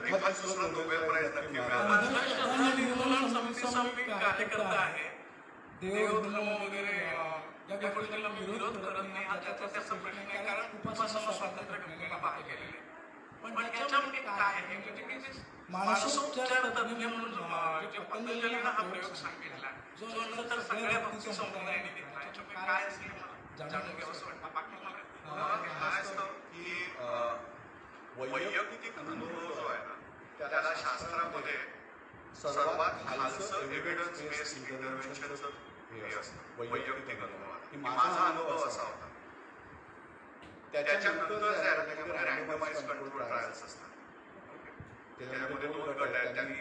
एखाद दुसरा Nobel price नक्की मिळाला. निर्मूलन समितीचा मी कार्यकर्ता आहे. देवधर्म वगैरे या गोष्टीला विरोध करत नाही. हा त्याचा प्रश्न आहे, कारण उपासना स्वातंत्र्य घटनेला भाग केलेले. पण त्याच्यामध्ये काय आहे म्हणजे की मानसोपचार तज्ञ म्हणून जे पतंजलीने हा प्रयोग सांगितला, जो नंतर सगळ्या भक्ती संप्रदायाने घेतला, याच्यामध्ये काय असेल जाणून घ्यावं असं वाटतं. बाकी मला काय असतं की वैयक्तिक अनुभव जो आहे ना, त्याला शास्त्रामध्ये सर्वात खालचं एव्हिडन्स बेस्ड इंटरव्हेन्शनचं हे असतं वैयक्तिक अनुभव. की माझा अनुभव असा होता. त्याच्यानंतर जे आहे त्याच्यामध्ये रँडमाइज कंट्रोल ट्रायल्स असतात. त्याच्यामध्ये 2 गट आहेत. त्यांनी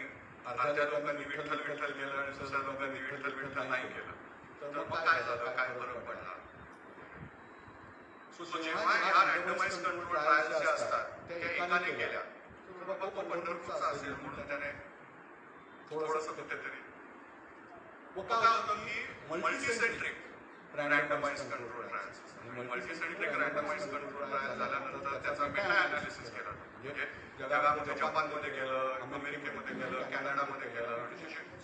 अर्ध्या लोकांनी विठ्ठल विठ्ठल केलं आणि दुसऱ्या लोकांनी विठ्ठल विठ्ठल नाही केलं. तर मग काय झालं, काय फरक पडला. सो जेव्हा ह्या रँडमाइज कंट्रोल ट्रायल्स ज्या असतात त्या एकाने केल्या, तर बाबा तो पंढरपूरचा असेल म्हणून त्याने थोडंसं कुठेतरी काय होतं की multicentric randomize control trials. Multicentric randomize control trial झाल्यानंतर त्याचा मेटा अनालिसिस केला. म्हणजे जगामध्ये जपानमध्ये गेलं, अमेरिकेमध्ये गेलं, कॅनडामध्ये गेलं,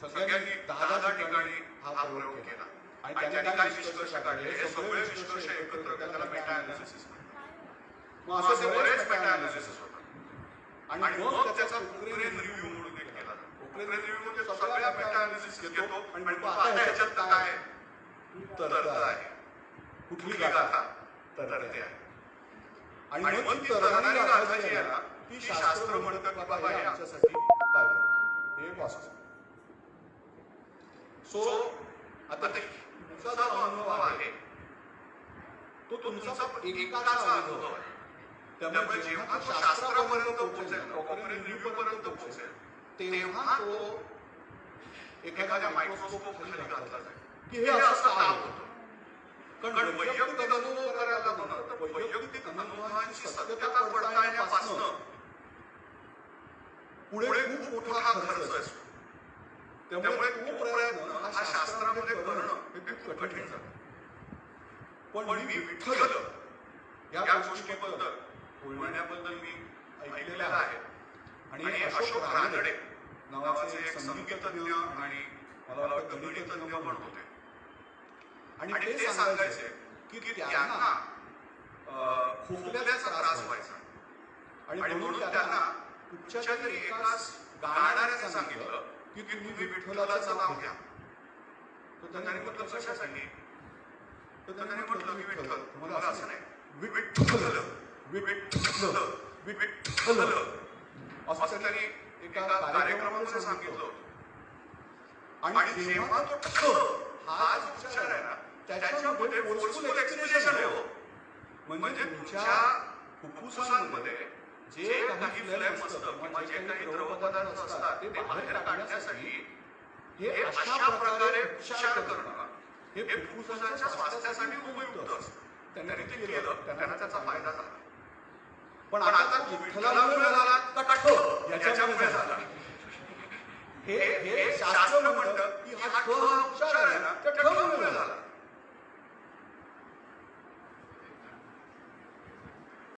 सगळ्यांनी 10 ठिकाणी हा प्रयोग केला. आणि त्यांनी काय निष्कर्ष काढले, हे सगळे निष्कर्ष एकत्र त्याला मेटा अनालिसिस. मग असे बरेच मेटा अनालिसिस होतात. आणि मग त्याचा पोखरेन रिव्ह्यू म्हणून एक केला. पोखरेन रिव्ह्यू म्हणजे सगळ्या मेटा अनालिसिस घेतो आणि आता ह्याच्यात काय तर्क आहे, कुठली गाथा तरते आहे. आणि मग ती तरणारी गाथा जी आहे ना, ती शास्त्र म्हणतात की बाबा हे आमच्यासाठी पाहिजे, हे वास्तव. सो आता तुमचा जो अनुभव आहे तो तुमचा एकाचा अनुभव आहे. त्यामुळे जेव्हा तो शास्त्रापर्यंत पोहोचेल, रिव्ह्यू पर्यंत पोहोचेल, तेव्हा तो एखाद्या मायक्रोस्कोप खाली घातला जाईल की हे असं का होतं. कारण वैयक्तिक अनुभव करायला म्हणून तर वैयक्तिक अनुभवांची सत्यता पडताळण्यापासून पुढे खूप मोठा खर्च असतो. त्यामुळे तो प्रयत्न हा शास्त्रामध्ये करणं हे खूप कठीण झालं. पण मी विठ्ठल या गोष्टीबद्दल बोलण्याबद्दल मी ऐकलेलं आहे. आणि अशोक रानडे नावाचे एक संगीतज्ञ आणि मला वाटतं गणितज्ञ पण होते. आणि ते सांगायचे की त्यांना खोकल्याचा त्रास व्हायचा आणि म्हणून त्यांना कुठच्यातरी एकाच गाणाऱ्याने सांगितलं की तुम्ही विठ्ठलाचं नाव घ्या. तर त्यांनी म्हटलं कशासाठी. तर त्यांनी म्हटलं की विठ्ठल. तुम्हाला असं नाही, विठ्ठल विठ्ठल विठ्ठल असं त्यांनी एका कार्यक्रमामध्ये सांगितलं होतं. आणि जेव्हा तो ठ हा जो उच्चार आहे ना, त्याच्यामध्ये फोर्सफुल एक्सप्रेशन आहे हो. म्हणजे तुमच्या फुफ्फुसांमध्ये जे काही फ्लेम असतं किंवा जे काही द्रवपदार्थ असतात ते बाहेर काढण्यासाठी हे अशा प्रकारे उच्चार करणं हे फुफ्फुसाच्या स्वास्थ्यासाठी उपयुक्त असतं. त्यांनी ते केलं, त्यांना त्याचा फायदा झाला. पण आता विठ्ठलामुळे झाला का ठ याच्यामुळे झाला. हे शास्त्र